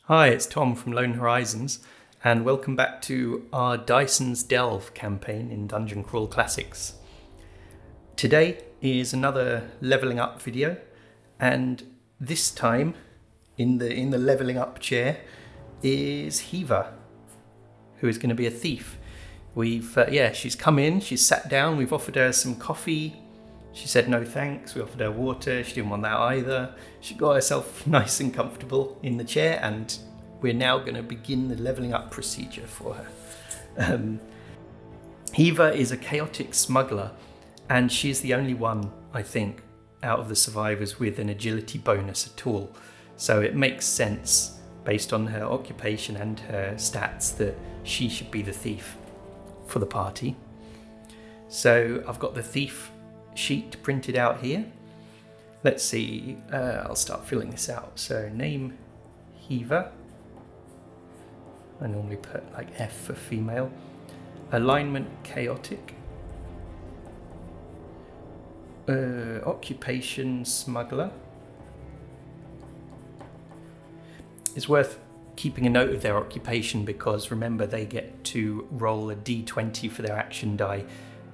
Hi, it's Tom from Lone Horizons, and welcome back to our Dyson's Delve campaign in Dungeon Crawl Classics. Today is another leveling up video, and this time in the leveling up chair is Heva, who is going to be a thief. She's come in, she's sat down, we've offered her some coffee. She said no thanks, we offered her water, she didn't want that either. She got herself nice and comfortable in the chair, and we're now going to begin the leveling up procedure for her. Heva is a chaotic smuggler, and she's the only one, I think, out of the survivors with an agility bonus at all. So it makes sense, based on her occupation and her stats, that she should be the thief for the party. So I've got the thief sheet printed out here. Let's see, I'll start filling this out. So name Heva. I normally put like F for female. Alignment chaotic. Occupation smuggler. It's worth keeping a note of their occupation because remember they get to roll a d20 for their action die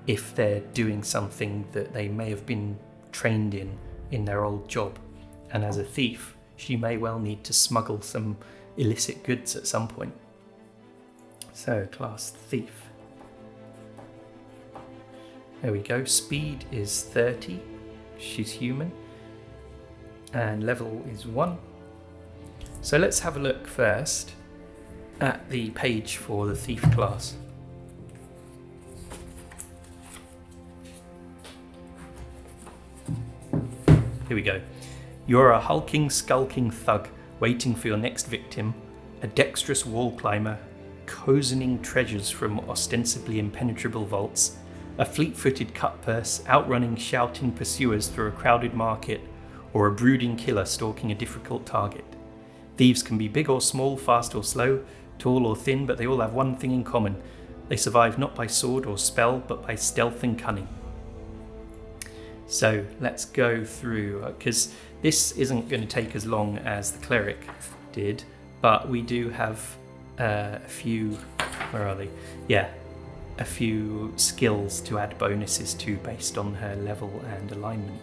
if they're doing something that they may have been trained in their old job. And as a thief, she may well need to smuggle some illicit goods at some point. So, class thief. There we go. Speed is 30. She's human. And level is 1. So let's have a look first at the page for the thief class. Here we go. You're a hulking, skulking thug waiting for your next victim, a dexterous wall climber, cozening treasures from ostensibly impenetrable vaults, a fleet-footed cutpurse outrunning shouting pursuers through a crowded market, or a brooding killer stalking a difficult target. Thieves can be big or small, fast or slow, tall or thin, but they all have one thing in common. They survive not by sword or spell, but by stealth and cunning. So let's go through, because this isn't going to take as long as the cleric did, but we do have a few skills to add bonuses to based on her level and alignment.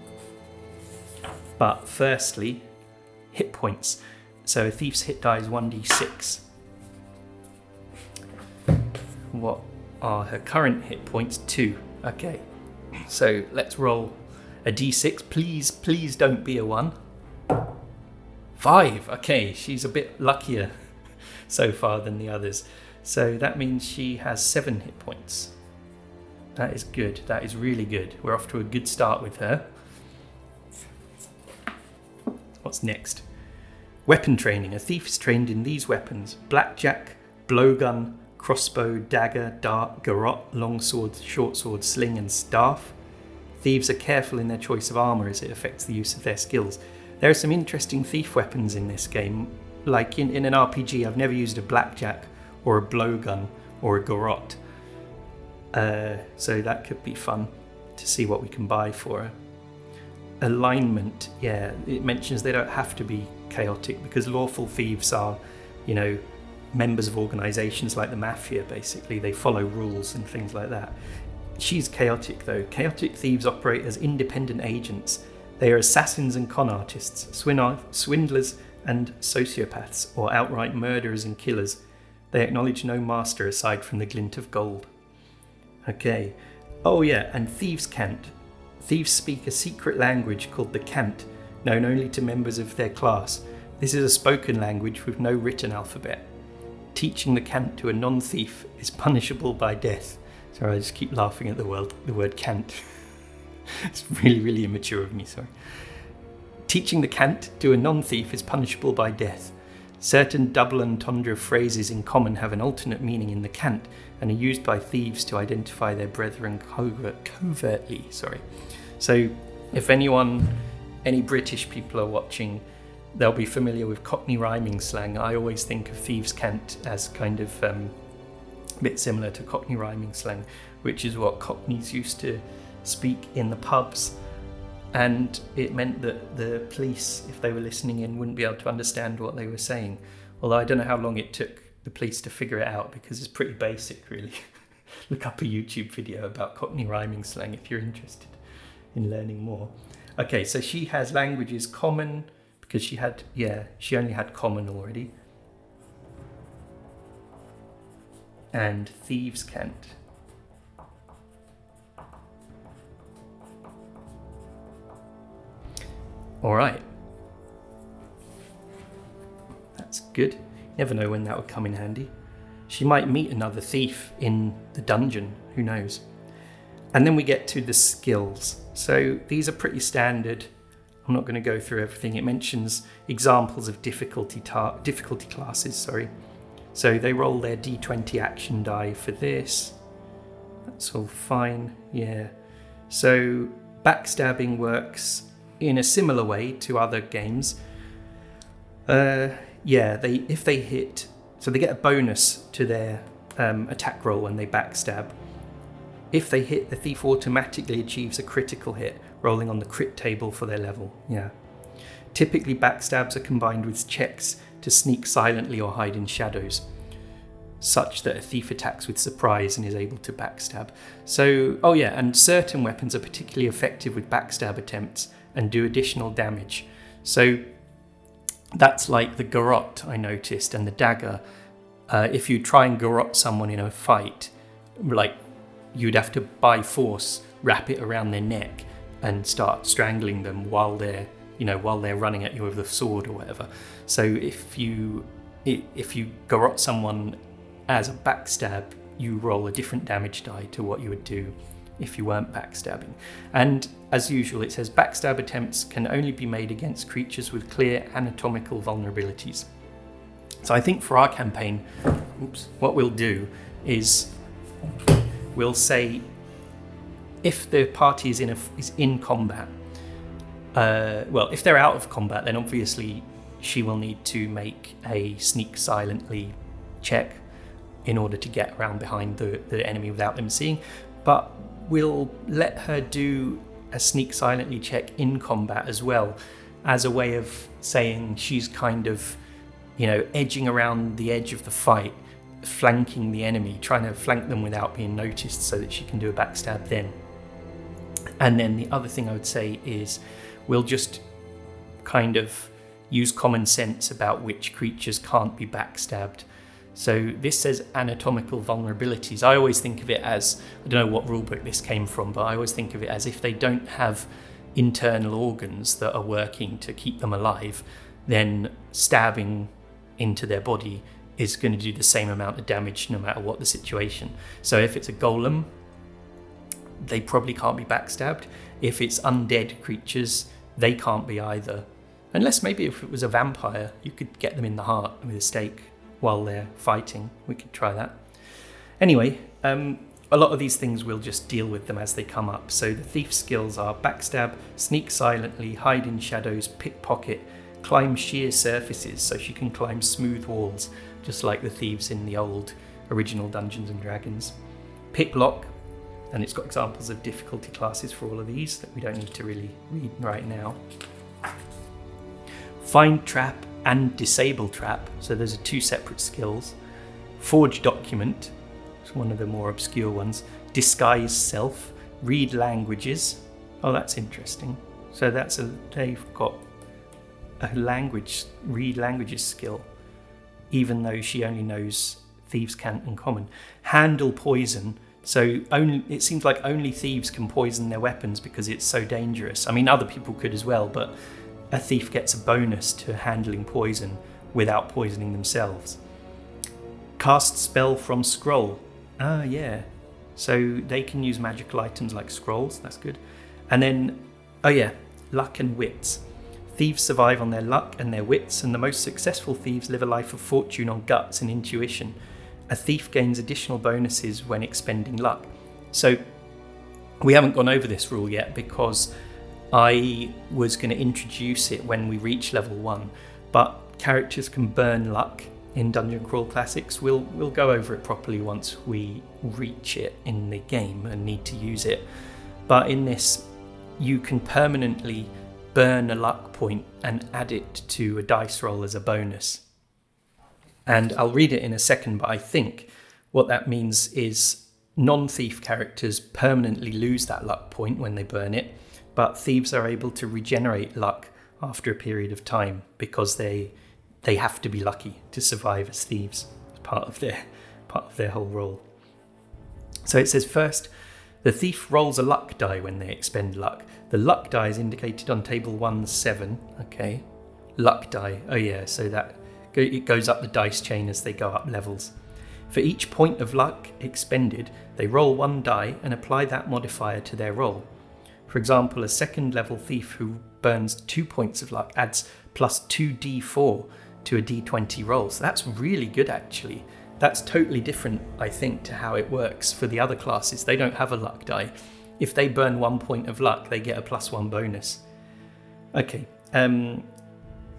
But firstly, hit points. So a thief's hit die is 1d6. What are her current hit points? 2. Okay, so let's roll a d6. Please don't be a 1. 5. Okay, she's a bit luckier so far than the others. So that means she has 7 hit points. That is good. That is really good. We're off to a good start with her. What's next? Weapon training. A thief is trained in these weapons: blackjack, blowgun, crossbow, dagger, dart, garrote, longsword, shortsword, sling, and staff. Thieves are careful in their choice of armour as it affects the use of their skills. There are some interesting thief weapons in this game. Like in an RPG, I've never used a blackjack or a blowgun or a garrote. So that could be fun to see what we can buy for her. Alignment, yeah, it mentions they don't have to be chaotic because lawful thieves are, members of organisations like the mafia, basically. They follow rules and things like that. She's chaotic though. Chaotic thieves operate as independent agents. They are assassins and con artists, swindlers and sociopaths, or outright murderers and killers. They acknowledge no master aside from the glint of gold. Okay. Oh yeah, and thieves cant. Thieves speak a secret language called the cant, known only to members of their class. This is a spoken language with no written alphabet. Teaching the cant to a non-thief is punishable by death. Sorry, I just keep laughing at the word cant. It's really, really immature of me, sorry. Teaching the cant to a non-thief is punishable by death. Certain double entendre phrases in common have an alternate meaning in the cant and are used by thieves to identify their brethren covertly. So if any British people are watching, they'll be familiar with Cockney rhyming slang. I always think of thieves' cant as kind of a bit similar to Cockney rhyming slang, which is what Cockneys used to speak in the pubs. And it meant that the police, if they were listening in, wouldn't be able to understand what they were saying. Although I don't know how long it took the police to figure it out, because it's pretty basic, really. Look up a YouTube video about Cockney rhyming slang if you're interested in learning more. Okay, so she has languages common, because she only had common already. And thieves' cant. All right. That's good. Never know when that would come in handy. She might meet another thief in the dungeon, who knows. And then we get to the skills. So these are pretty standard. I'm not going to go through everything. It mentions examples of difficulty classes, So they roll their d20 action die for this. That's all fine, yeah. So backstabbing works in a similar way to other games. If they hit, so they get a bonus to their attack roll when they backstab. If they hit, the thief automatically achieves a critical hit, rolling on the crit table for their level. Yeah. Typically, backstabs are combined with checks to sneak silently or hide in shadows, such that a thief attacks with surprise and is able to backstab. So, and certain weapons are particularly effective with backstab attempts and do additional damage. So that's like the garrote I noticed, and the dagger. If you try and garrote someone in a fight, like, you'd have to by force wrap it around their neck and start strangling them while they're running at you with a sword or whatever. So if you garrote someone as a backstab, you roll a different damage die to what you would do if you weren't backstabbing. And as usual, it says backstab attempts can only be made against creatures with clear anatomical vulnerabilities. So I think for our campaign, what we'll do is we'll say, if the party is in combat, if they're out of combat, then obviously she will need to make a sneak silently check in order to get around behind the enemy without them seeing. But we'll let her do a sneak silently check in combat as well, as a way of saying she's kind of, edging around the edge of the fight, flanking the enemy, trying to flank them without being noticed so that she can do a backstab then. And then the other thing I would say is we'll just kind of use common sense about which creatures can't be backstabbed. So this says anatomical vulnerabilities. I always think of it as, I don't know what rulebook this came from, but I always think of it as if they don't have internal organs that are working to keep them alive, then stabbing into their body is going to do the same amount of damage no matter what the situation. So if it's a golem, they probably can't be backstabbed. If it's undead creatures, they can't be either. Unless maybe if it was a vampire, you could get them in the heart with a stake while they're fighting. We could try that. Anyway, a lot of these things we'll just deal with them as they come up. So the thief skills are backstab, sneak silently, hide in shadows, pickpocket, climb sheer surfaces, so she can climb smooth walls, just like the thieves in the old original Dungeons and Dragons. Pick lock, and it's got examples of difficulty classes for all of these that we don't need to really read right now. Find trap and disable trap, so those are two separate skills. Forge document, it's one of the more obscure ones. Disguise self, read languages. Oh, that's interesting. So they've got a read languages skill, even though she only knows thieves' cant and common. Handle poison. So it seems like only thieves can poison their weapons because it's so dangerous. I mean, other people could as well, but a thief gets a bonus to handling poison without poisoning themselves. Cast spell from scroll. Ah, yeah. So they can use magical items like scrolls. That's good. And then, luck and wits. Thieves survive on their luck and their wits, and the most successful thieves live a life of fortune on guts and intuition. A thief gains additional bonuses when expending luck. So we haven't gone over this rule yet because I was going to introduce it when we reach level 1, but characters can burn luck in Dungeon Crawl Classics. We'll go over it properly once we reach it in the game and need to use it. But in this, you can permanently burn a luck point and add it to a dice roll as a bonus. And I'll read it in a second, but I think what that means is non-thief characters permanently lose that luck point when they burn it, but thieves are able to regenerate luck after a period of time because they have to be lucky to survive as thieves. It's part of their whole role. So it says first, the thief rolls a luck die when they expend luck. The luck die is indicated on table 1-7. Okay, luck die. Oh yeah, so that it goes up the dice chain as they go up levels. For each point of luck expended, they roll one die and apply that modifier to their roll. For example, a second level thief who burns 2 points of luck adds plus 2d4 to a d20 roll. So that's really good, actually. That's totally different, I think, to how it works for the other classes. They don't have a luck die. If they burn 1 point of luck, they get a +1 bonus. Okay.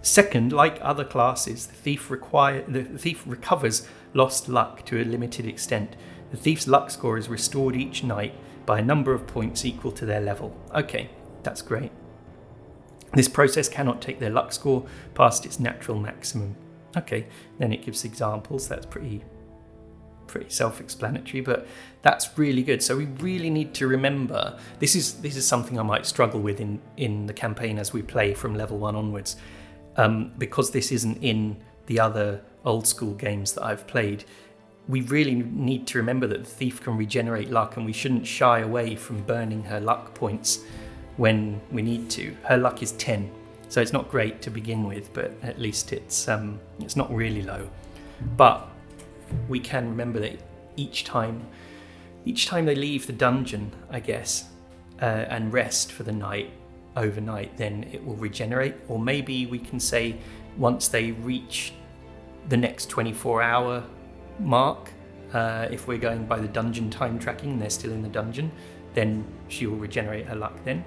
Second, like other classes, the thief recovers lost luck to a limited extent. The thief's luck score is restored each night by a number of points equal to their level. Okay, that's great. This process cannot take their luck score past its natural maximum. Okay, then it gives examples. That's pretty self-explanatory, but that's really good. So we really need to remember, this is something I might struggle with in the campaign as we play from level 1 onwards, because this isn't in the other old school games that I've played. We really need to remember that the thief can regenerate luck, and we shouldn't shy away from burning her luck points when we need to. Her luck is 10, so it's not great to begin with, but at least it's not really low. But we can remember that each time they leave the dungeon, I guess, and rest for the night, overnight, then it will regenerate. Or maybe we can say once they reach the next 24-hour mark, if we're going by the dungeon time tracking and they're still in the dungeon, then she will regenerate her luck then.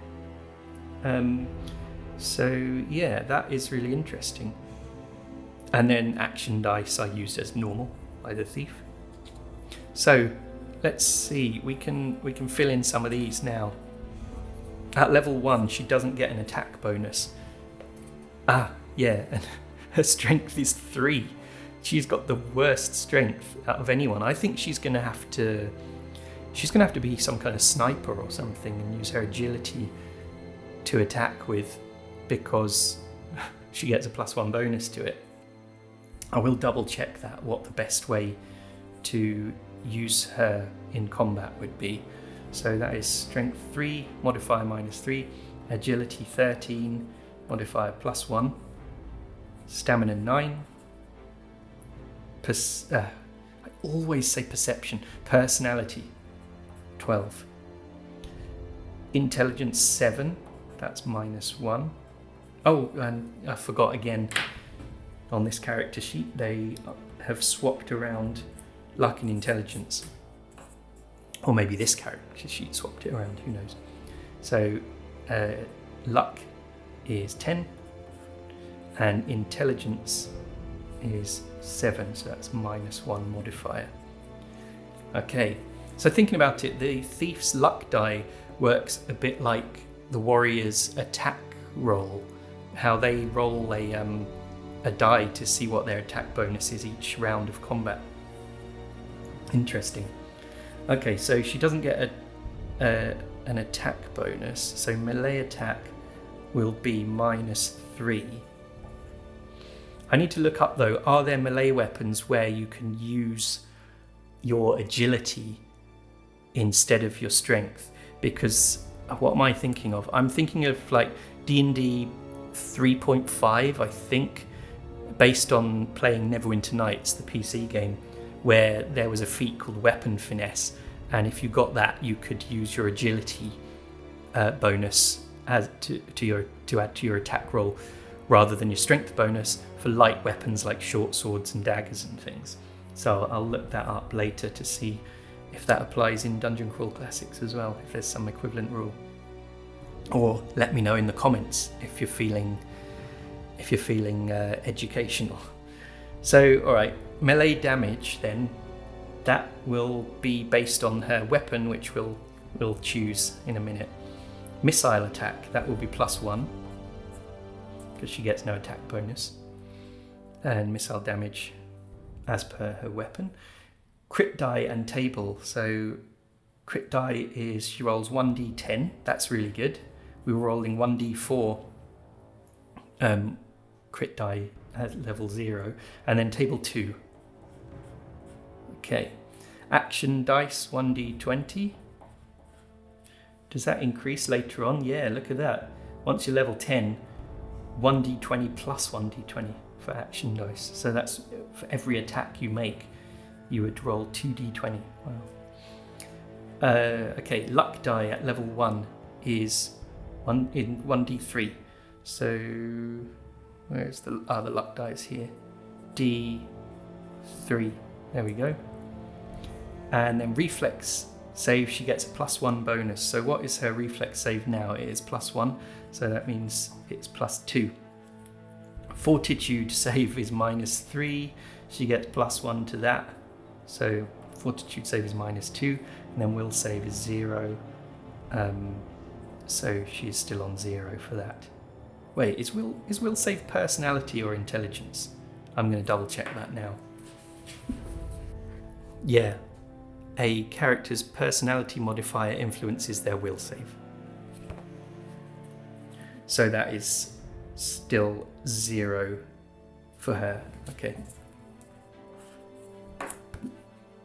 So yeah, that is really interesting. And then action dice are used as normal by the thief. So let's see, we can fill in some of these now. At level 1, she doesn't get an attack bonus. Yeah, and her strength is 3. She's got the worst strength out of anyone. I think she's gonna have to be some kind of sniper or something and use her agility to attack with, because she gets a +1 bonus to it. I will double check that, what the best way to use her in combat would be. So that is strength 3, modifier -3, agility 13, modifier +1, stamina 9, I always say perception, personality 12, intelligence 7, that's -1. Oh, and I forgot again, on this character sheet they have swapped around luck and intelligence. Or maybe this character sheet swapped it around, who knows. So luck is 10 and intelligence is 7, so that's -1 modifier. Okay, so thinking about it, the thief's luck die works a bit like the warrior's attack roll, how they roll a die to see what their attack bonus is each round of combat. Interesting. Okay, so she doesn't get an attack bonus, so melee attack will be -3. I need to look up though, are there melee weapons where you can use your agility instead of your strength? Because what am I thinking of? I'm thinking of like D&D 3.5, I think, based on playing Neverwinter Nights, the PC game, where there was a feat called Weapon Finesse, and if you got that, you could use your agility bonus as to add to your attack roll, rather than your strength bonus for light weapons like short swords and daggers and things. So I'll look that up later to see if that applies in Dungeon Crawl Classics as well, if there's some equivalent rule. Or let me know in the comments if you're feeling educational. So, all right, melee damage then, that will be based on her weapon, which we'll choose in a minute. Missile attack, that will be +1, because she gets no attack bonus. And missile damage as per her weapon. Crit die and table. So crit die is she rolls 1d10. That's really good. We were rolling 1d4 crit die at level 0, and then table 2. Okay. Action dice 1d20. Does that increase later on? Yeah, look at that. Once you're level 10, 1d20 plus 1d20 for action dice. So that's for every attack you make, you would roll 2d20. Wow. Okay, luck die at level 1 is 1d3. So where's the luck dice here? D3. There we go. And then reflex save, she gets a +1 bonus. So what is her reflex save now? It is +1, so that means it's +2. Fortitude save is -3. She gets +1 to that. So fortitude save is -2, and then will save is 0. So she is still on 0 for that. Wait, is will save personality or intelligence? I'm going to double check that now. Yeah. A character's personality modifier influences their will save. So that is still 0 for her. Okay.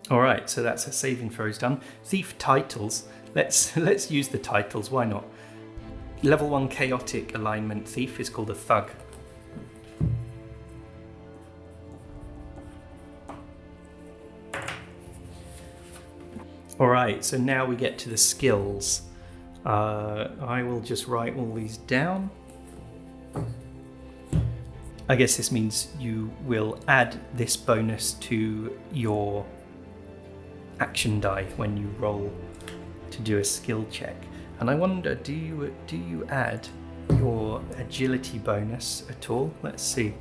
Alright, so that's her saving throws done. Thief titles. Let's use the titles, why not? Level 1 chaotic alignment thief is called a thug. Alright, so now we get to the skills. I will just write all these down. I guess this means you will add this bonus to your action die when you roll to do a skill check. And I wonder, do you add your agility bonus at all? Let's see.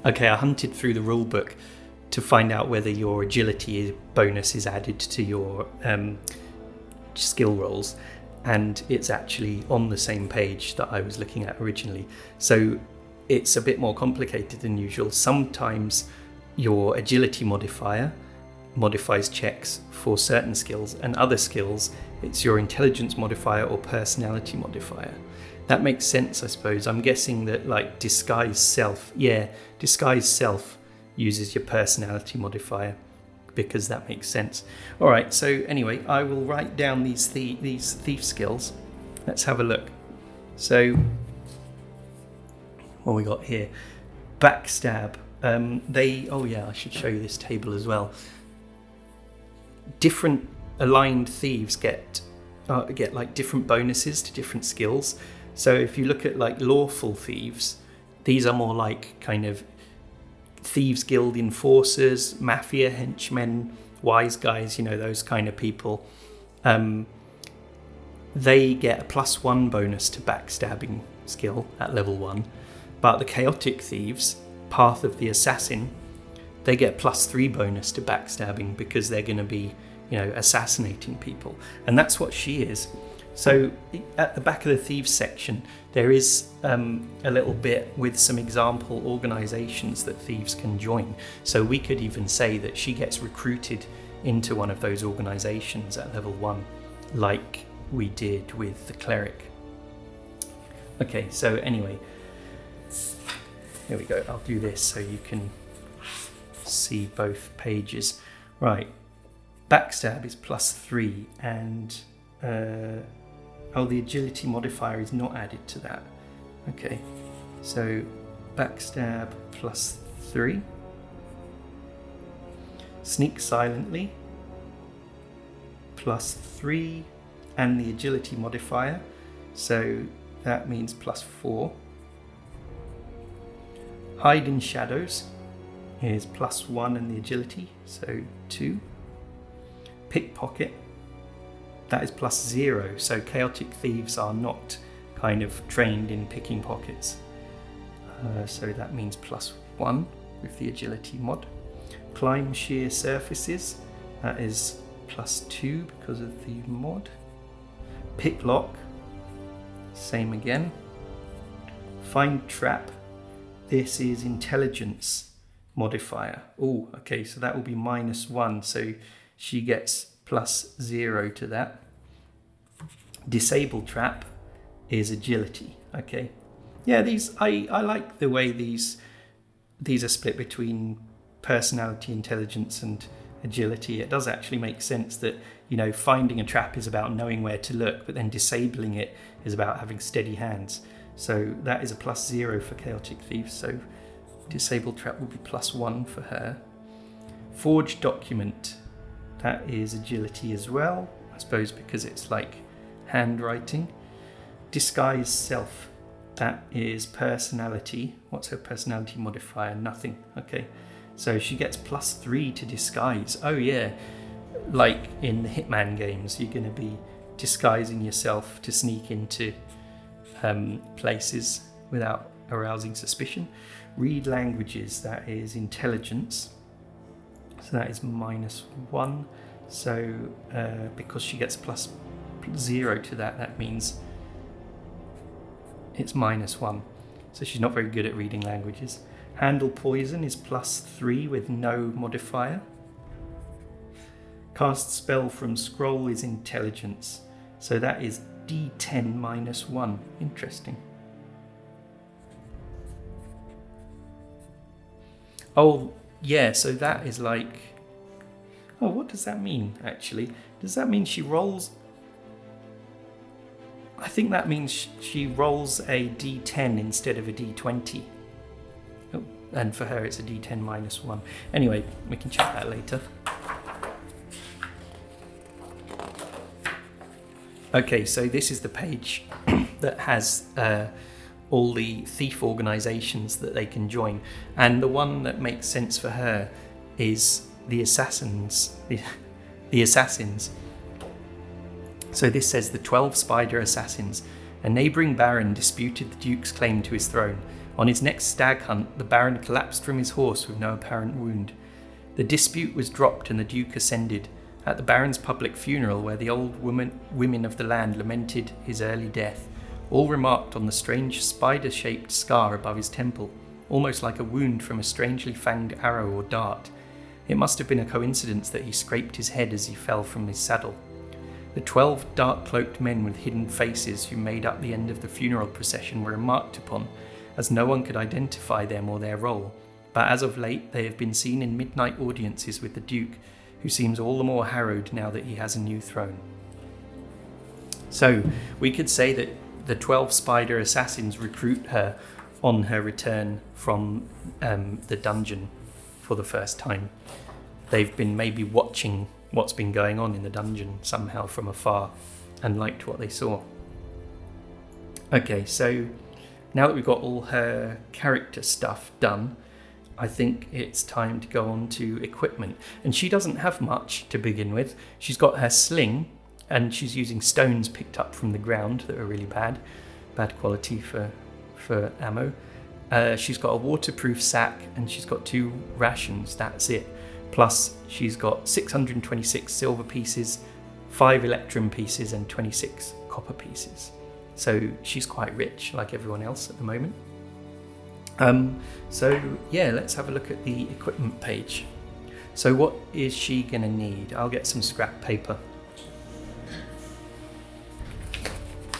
Okay, I hunted through the rulebook to find out whether your agility bonus is added to your skill rolls, and it's actually on the same page that I was looking at originally. So it's a bit more complicated than usual. Sometimes your agility modifier modifies checks for certain skills, and other skills it's your intelligence modifier or personality modifier. That makes sense, I suppose. I'm guessing that like disguise self uses your personality modifier, because that makes sense. All right, so anyway, I will write down these thief skills. Let's have a look. So what we got here? Backstab. I should show you this table as well. Different aligned thieves get like different bonuses to different skills. So if you look at like lawful thieves, these are more like kind of thieves guild enforcers, mafia henchmen, wise guys, those kind of people. They get a +1 bonus to backstabbing skill at level 1. But the chaotic thieves, Path of the Assassin, they get +3 bonus to backstabbing because they're going to be, assassinating people. And that's what she is. So at the back of the thieves section, there is a little bit with some example organizations that thieves can join. So we could even say that she gets recruited into one of those organizations at level 1, like we did with the cleric. Okay, so anyway, here we go. I'll do this so you can see both pages. Right, backstab is +3, and the agility modifier is not added to that. Okay, so backstab +3. Sneak silently +3, and the agility modifier, so that means +4. Hide in shadows is +1 in the agility, so 2. Pickpocket, that is +0, so chaotic thieves are not kind of trained in picking pockets. So that means +1 with the agility mod. Climb sheer surfaces, that is +2 because of the mod. Picklock, same again. Find trap, this is intelligence modifier. Oh, okay, so that will be -1, so she gets +0 to that. Disable trap is agility. Okay, yeah, these I like the way these are split between personality, intelligence, and agility. It does actually make sense that, you know, finding a trap is about knowing where to look, but then disabling it is about having steady hands. So that is a +0 for chaotic thief. So disabled trap will be +1 for her. Forged document, that is agility as well, I suppose, because it's like handwriting. Disguise self, that is personality. What's her personality modifier? Nothing. Okay, so she gets +3 to disguise. Oh yeah, like in the Hitman games, you're going to be disguising yourself to sneak into places without arousing suspicion. Read languages, that is intelligence, so that is -1. So because she gets +0 to that, that means it's -1. So she's not very good at reading languages. Handle poison is +3 with no modifier. Cast spell from scroll is intelligence, so that is D10 -1. Interesting. Oh yeah, so that is like, oh, what does that mean actually? Does that mean she rolls? I think that means she rolls a D10 instead of a D20. Oh, and for her it's a D10 -1. Anyway, we can check that later. Okay, so this is the page that has all the thief organizations that they can join, and the one that makes sense for her is the assassins. The assassins. So this says the 12 spider assassins. A neighbouring baron disputed the duke's claim to his throne. On his next stag hunt, the baron collapsed from his horse with no apparent wound. The dispute was dropped and the duke ascended. At the baron's public funeral, where the old women of the land lamented his early death, all remarked on the strange spider-shaped scar above his temple, almost like a wound from a strangely fanged arrow or dart. It must have been a coincidence that he scraped his head as he fell from his saddle. The 12 dark-cloaked men with hidden faces who made up the end of the funeral procession were remarked upon, as no one could identify them or their role, but as of late they have been seen in midnight audiences with the Duke, who seems all the more harrowed now that he has a new throne. So we could say that the 12 spider assassins recruit her on her return from the dungeon for the first time. They've been maybe watching what's been going on in the dungeon somehow from afar and liked what they saw. Okay, so now that we've got all her character stuff done, I think it's time to go on to equipment. And she doesn't have much to begin with. She's got her sling, and she's using stones picked up from the ground that are really bad quality for ammo. She's got a waterproof sack, and she's got 2 rations, that's it. Plus, she's got 626 silver pieces, 5 electrum pieces, and 26 copper pieces. So she's quite rich, like everyone else at the moment. So yeah, let's have a look at the equipment page. So what is she gonna need? I'll get some scrap paper.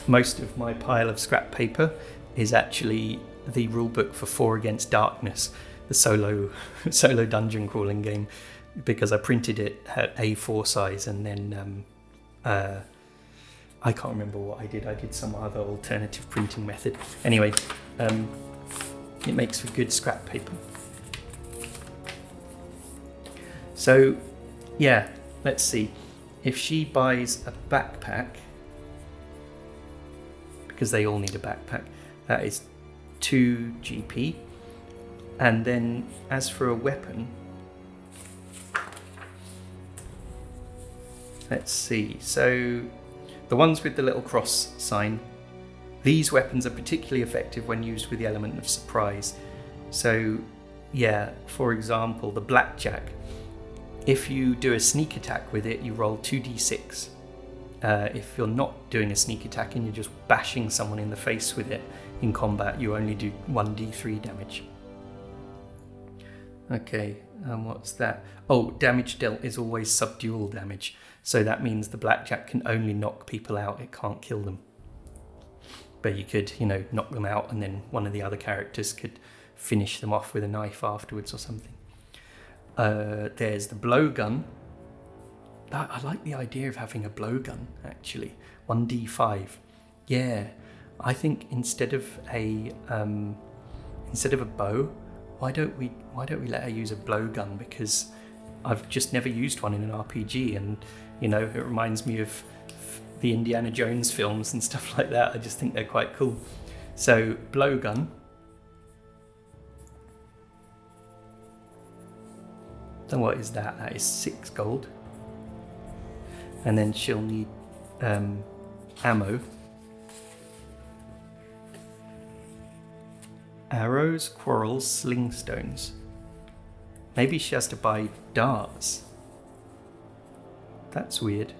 Most of my pile of scrap paper is actually the rulebook for 4 Against Darkness, the solo dungeon crawling game, because I printed it at A4 size, and then I can't remember what I did. I did some other alternative printing method. Anyway, it makes for good scrap paper. So yeah, let's see. If she buys a backpack, because they all need a backpack, that is 2 GP. And then as for a weapon, let's see. So the ones with the little cross sign, these weapons are particularly effective when used with the element of surprise. So yeah, for example, the blackjack, if you do a sneak attack with it, you roll 2d6. If you're not doing a sneak attack and you're just bashing someone in the face with it in combat, you only do 1d3 damage. Okay, what's that? Oh, damage dealt is always subdual damage. So that means the blackjack can only knock people out, it can't kill them. But you could, knock them out and then one of the other characters could finish them off with a knife afterwards or something. There's the blowgun. I like the idea of having a blowgun, actually. 1d5. Yeah, I think instead of a bow, why don't we let her use a blowgun? Because I've just never used one in an RPG, and it reminds me of the Indiana Jones films and stuff like that. I just think they're quite cool. So blowgun. Then what is that? That is 6 gold. And then she'll need ammo. Arrows, quarrels, sling stones. Maybe she has to buy darts. That's weird.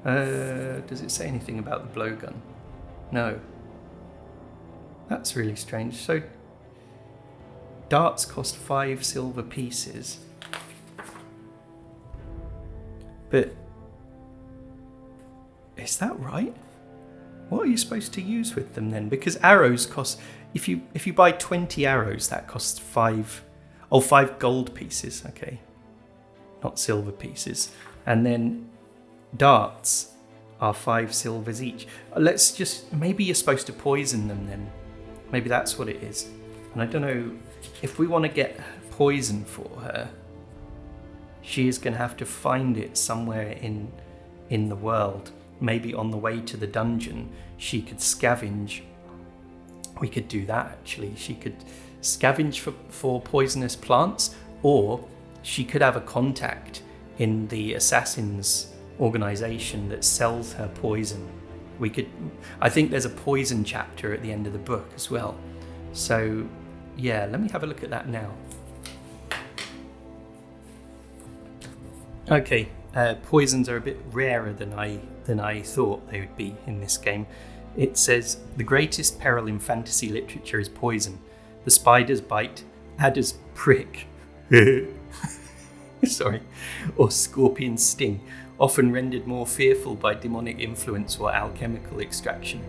Does it say anything about the blowgun? No. That's really strange. So darts cost 5 silver pieces. But is that right? What are you supposed to use with them then? Because arrows cost, if you buy 20 arrows, that costs 5 gold pieces, okay. Not silver pieces. And then darts are 5 silvers each. Maybe you're supposed to poison them then. Maybe that's what it is. And I don't know, if we want to get poison for her, she is going to have to find it somewhere in the world. Maybe on the way to the dungeon, she could scavenge. We could do that, actually. She could scavenge for poisonous plants, or she could have a contact in the assassins organization that sells her poison. I think there's a poison chapter at the end of the book as well. So yeah, let me have a look at that now. Okay, poisons are a bit rarer than I thought they would be in this game. It says, the greatest peril in fantasy literature is poison. The spider's bite, adder's prick, sorry, or scorpion's sting, often rendered more fearful by demonic influence or alchemical extraction.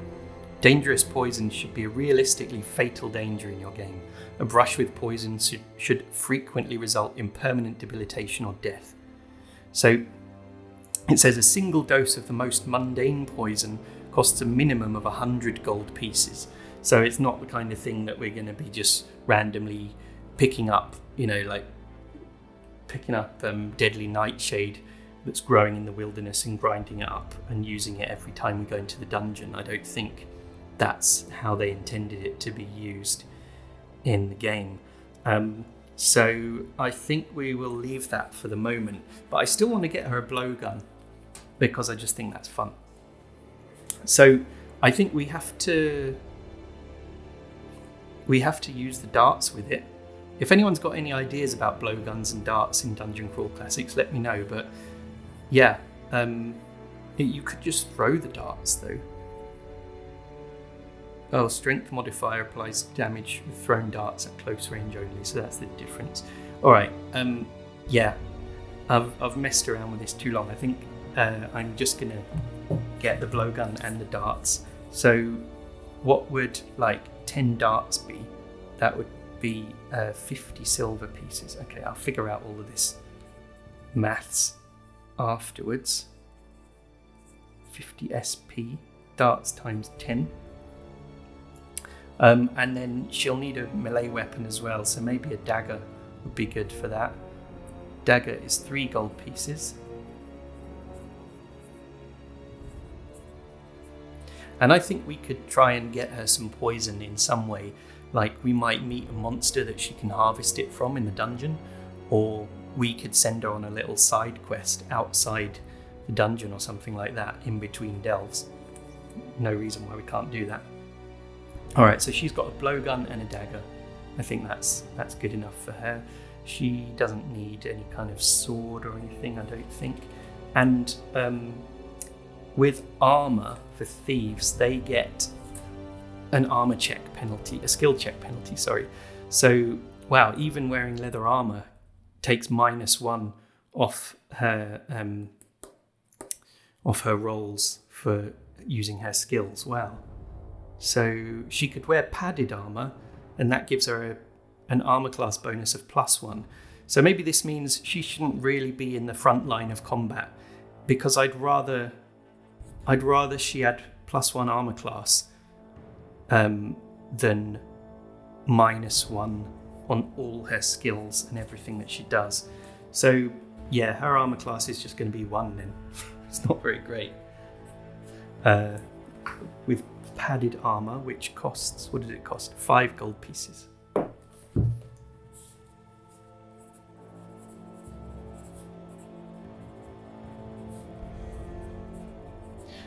Dangerous poison should be a realistically fatal danger in your game. A brush with poison should frequently result in permanent debilitation or death. So it says a single dose of the most mundane poison costs a minimum of 100 gold pieces. So it's not the kind of thing that we're going to be just randomly picking up, picking up deadly nightshade that's growing in the wilderness and grinding it up and using it every time we go into the dungeon. I don't think that's how they intended it to be used in the game. So I think we will leave that for the moment, but I still want to get her a blowgun because I just think that's fun. So I think we have to use the darts with it. If anyone's got any ideas about blowguns and darts in Dungeon Crawl Classics, let me know. But yeah, you could just throw the darts though. Oh, strength modifier applies damage with thrown darts at close range only, so that's the difference. All right, yeah, I've messed around with this too long. I think I'm just gonna get the blowgun and the darts. So what would 10 darts be? That would be 50 silver pieces. Okay, I'll figure out all of this maths afterwards. 50 SP, darts times 10. And then she'll need a melee weapon as well, so maybe a dagger would be good for that. Dagger is 3 gold pieces. And I think we could try and get her some poison in some way. Like we might meet a monster that she can harvest it from in the dungeon, or we could send her on a little side quest outside the dungeon or something like that in between delves. No reason why we can't do that. All right, so she's got a blowgun and a dagger. I think that's good enough for her. She doesn't need any kind of sword or anything, I don't think. And with armor for thieves, they get an armor check penalty, a skill check penalty, sorry. So, wow, even wearing leather armor takes -1 off her rolls for using her skills. Wow. So she could wear padded armor, and that gives her an armor class bonus of +1. So maybe this means she shouldn't really be in the front line of combat, because I'd rather she had +1 armor class than -1 on all her skills and everything that she does. So yeah, her armor class is just going to be 1 then. It's not very great. With padded armor, which costs, what does it cost? 5 gold pieces.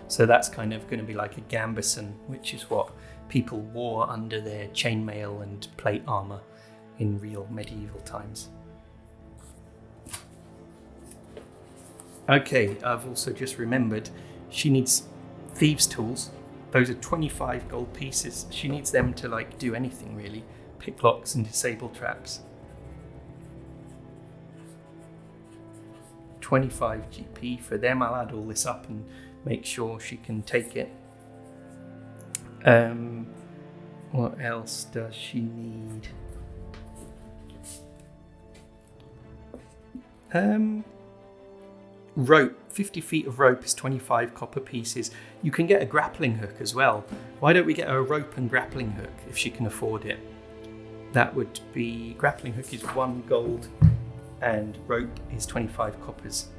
So that's kind of going to be like a gambeson, which is what people wore under their chainmail and plate armor in real medieval times. Okay, I've also just remembered she needs thieves' tools. Those are 25 gold pieces. She needs them to like do anything really. Pick locks and disable traps. 25 GP for them. I'll add all this up and make sure she can take it. What else does she need? Rope. 50 feet of rope is 25 copper pieces. You can get a grappling hook as well. Why don't we get her a rope and grappling hook if she can afford it? That would be, grappling hook is 1 gold and rope is 25 coppers.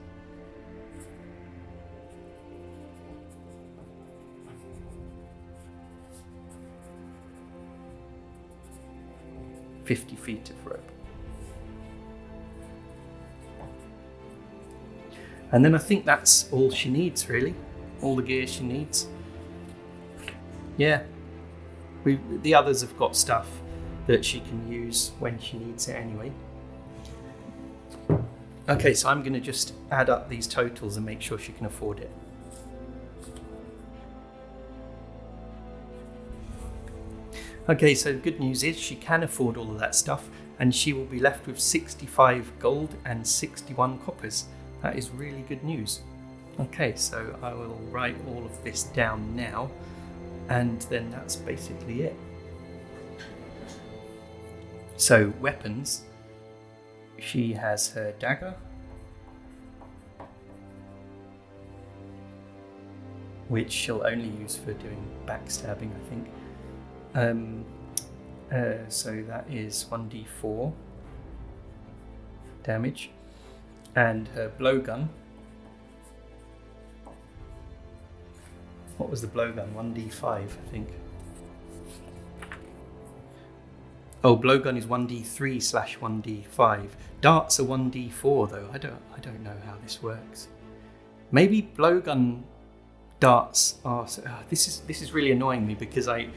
$50 feet of rope. And then I think that's all she needs, really. All the gear she needs. Yeah. The others have got stuff that she can use when she needs it anyway. Okay, so I'm going to just add up these totals and make sure she can afford it. Okay, so the good news is she can afford all of that stuff, and she will be left with 65 gold and 61 coppers. That is really good news. Okay, so I will write all of this down now, and then that's basically it. So weapons, she has her dagger, which she'll only use for doing backstabbing, I think. So that is 1d4 damage. And her blowgun. What was the blowgun? 1d5, I think. Oh, blowgun is 1d3/1d5. Darts are 1d4 though. I don't know how this works. Maybe blowgun darts are. This is really annoying me because I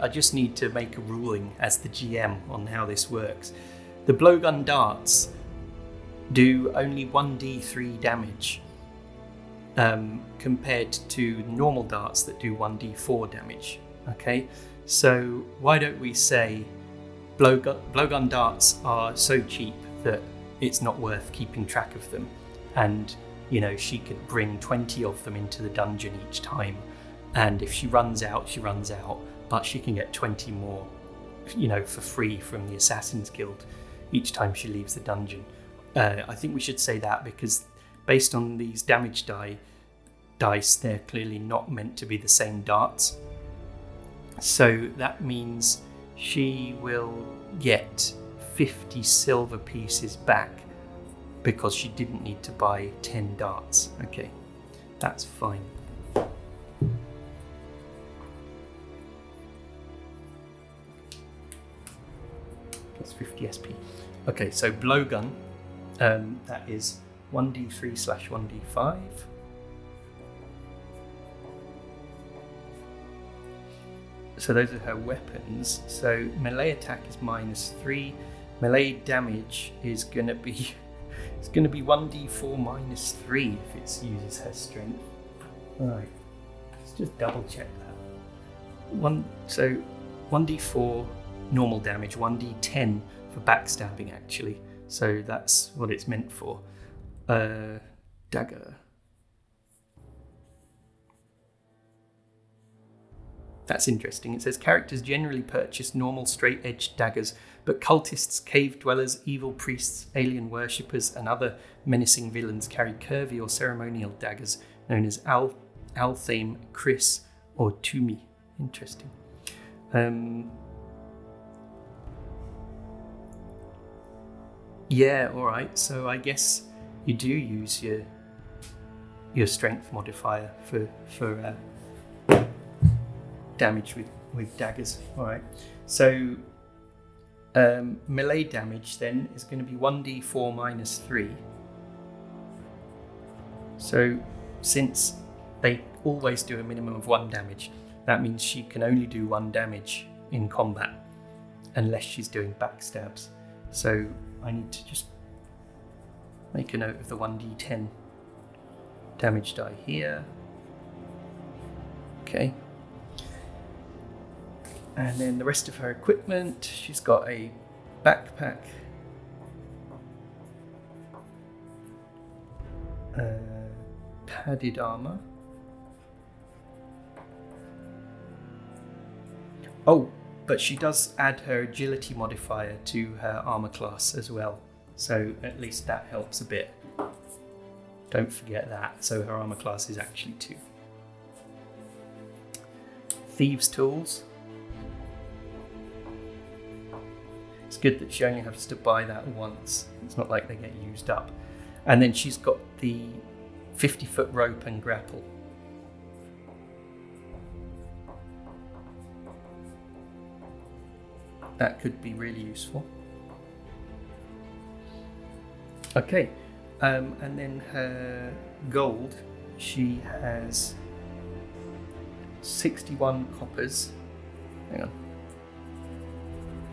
just need to make a ruling as the GM on how this works. The blowgun darts do only 1d3 damage compared to normal darts that do 1d4 damage. Okay, so why don't we say blowgun darts are so cheap that it's not worth keeping track of them, and you know, she could bring 20 of them into the dungeon each time, and if she runs out, she runs out, but she can get 20 more, you know, for free from the Assassin's Guild each time she leaves the dungeon. I think we should say that because based on these damage dice, they're clearly not meant to be the same darts. So that means she will get 50 silver pieces back because she didn't need to buy 10 darts. Okay, that's fine. Plus 50 SP. Okay, so blowgun. That is 1d3/1d5. So those are her weapons. So melee attack is -3. Melee damage is gonna be 1d4 -3 if it uses her strength. Alright, let's just double check that. So 1d4 normal damage, 1d10 for backstabbing actually. So that's what it's meant for. Dagger. That's interesting. It says characters generally purchase normal straight-edged daggers, but cultists, cave dwellers, evil priests, alien worshippers, and other menacing villains carry curvy or ceremonial daggers known as Althame, Chris, or Tumi. Interesting. Yeah, all right. So I guess you do use your strength modifier for damage with daggers. All right. So melee damage then is going to be 1d4 minus 3. So since they always do a minimum of 1 damage, that means she can only do 1 damage in combat unless she's doing backstabs. So I need to just make a note of the 1d10 damage die here. Okay. And then the rest of her equipment, she's got a backpack, padded armor. Oh, but she does add her agility modifier to her armor class as well. So at least that helps a bit. Don't forget that. So her armor class is actually 2. Thieves' tools. It's good that she only has to buy that once. It's not like they get used up. And then she's got the 50-foot rope and grapple. That could be really useful. Okay, and then her gold, she has 61 coppers. Hang on.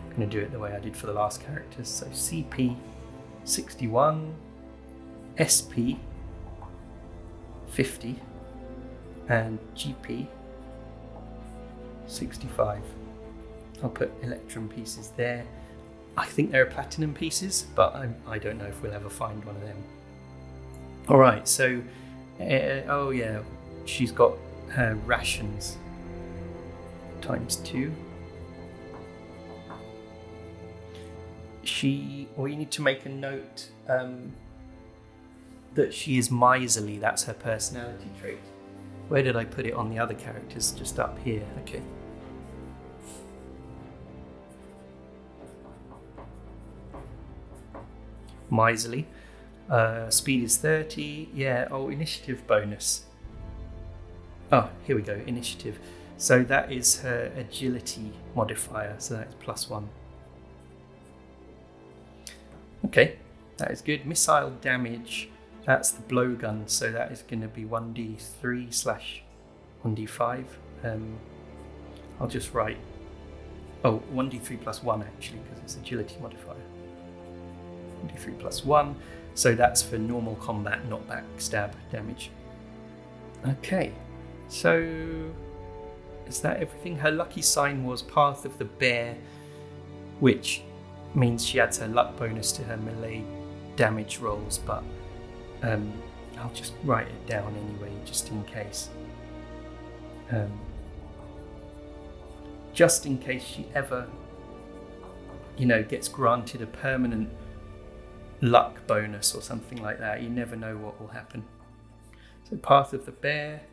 I'm going to do it the way I did for the last characters. So CP 61, SP 50, and GP 65. I'll put electrum pieces there. I think there are platinum pieces, but I don't know if we'll ever find one of them. All right, so, oh yeah, she's got her rations times 2. We need to make a note that she is miserly. That's her personality trait. Where did I put it on the other characters? Just up here, okay. Miserly. Speed is 30. Yeah, oh, initiative bonus. Oh, here we go, initiative. So that is her agility modifier, so that's +1. Okay, that is good. Missile damage, that's the blowgun, so that is going to be 1d3/1d5. I'll just write, 1d3 +1 actually, because it's agility modifier. 1d3 +1, so that's for normal combat, not backstab damage. Okay, so is that everything? Her lucky sign was Path of the Bear, which means she adds her luck bonus to her melee damage rolls, but I'll just write it down anyway, just in case. Just in case she ever, gets granted a permanent luck bonus or something like that. You never know what will happen. So Path of the Bear,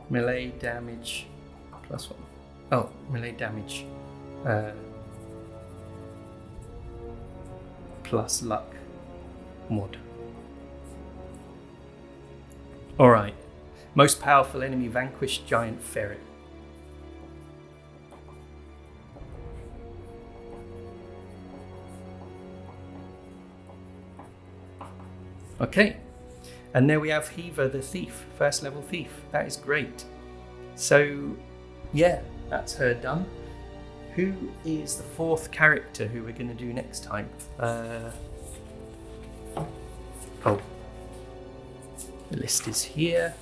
melee damage +1. Oh, melee damage plus luck mod. Alright. Most powerful enemy vanquished, giant ferret. Okay, and there we have Heva the thief, first level thief. That is great. So, yeah, that's her done. Who is the 4th character who we're going to do next time? The list is here.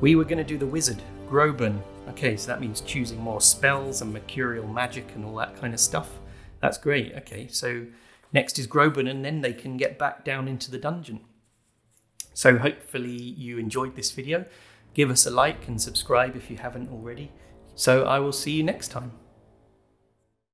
We were going to do the wizard, Groban. Okay, so that means choosing more spells and mercurial magic and all that kind of stuff. That's great. Okay, so next is Groban, and then they can get back down into the dungeon. So hopefully you enjoyed this video. Give us a like and subscribe if you haven't already. So I will see you next time.